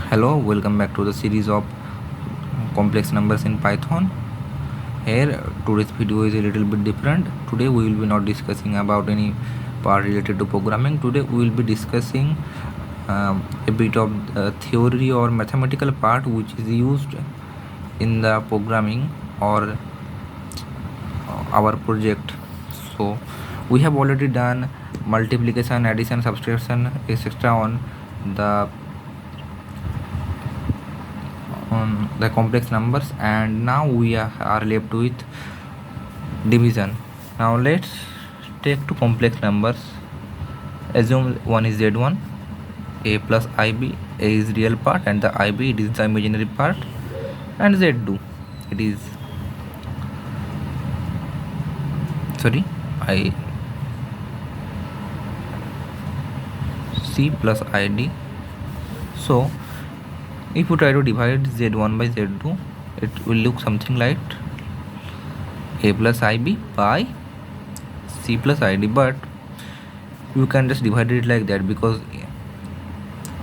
Hello, welcome back to the series of complex numbers in Python. Here today's video is a little bit different. Today we will be not discussing about any part related to programming. Today we will be discussing a bit of theory or mathematical part which is used in the programming or our project. So we have already done multiplication, addition, subtraction, etc. on the complex numbers, and now we are left with division. Now let's take two complex numbers. Assume one is z1, a plus ib. A is real part and the ib, it is the imaginary part, and z2, it is c plus id. So if you try to divide z1 by z2, it will look something like a plus ib by c plus id, but you can just divide it like that because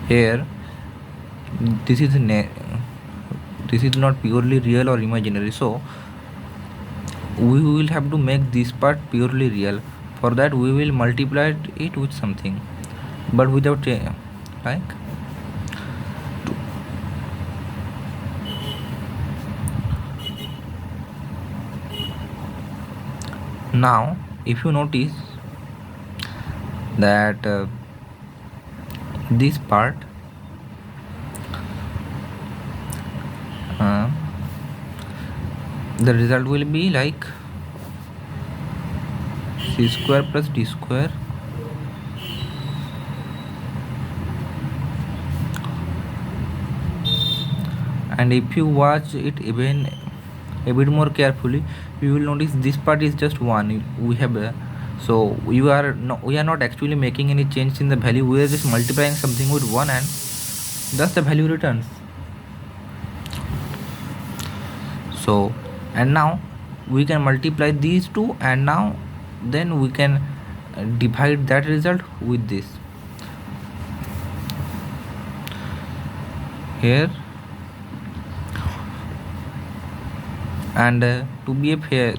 here this is not purely real or imaginary, so we will have to make this part purely real. For that we will multiply it with something, but without like now if you notice that this part the result will be like c square plus d square and if you watch it even a bit more carefully, you will notice this part is just 1. We have so we are not actually making any change in the value. We are just multiplying something with 1 and thus the value returns. So and now we can multiply these two, and now then we can divide that result with this. Here and to be a fair,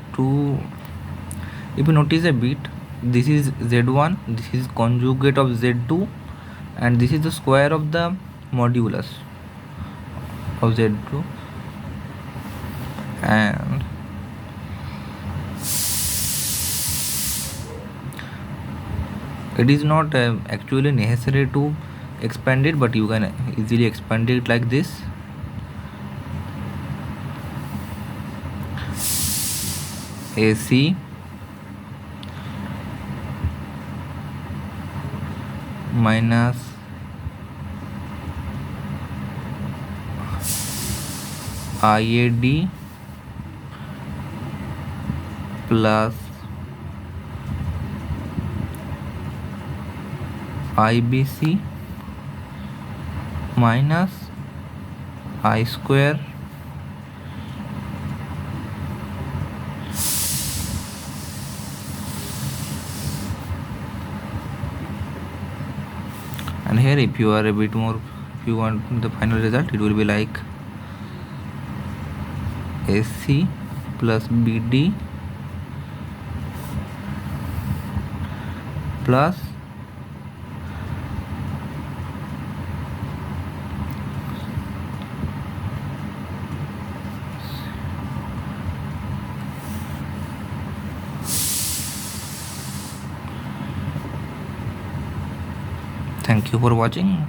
if you notice a bit, this is z1, this is conjugate of z2, and this is the square of the modulus of z2, and it is not actually necessary to expand it, but you can easily expand it like this. AC minus IAD plus IBC minus I square and here if you are a bit more, if you want the final result, it will be like AC plus BD plus Thank you for watching.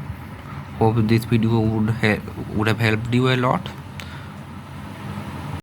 Hope this video would have helped you a lot.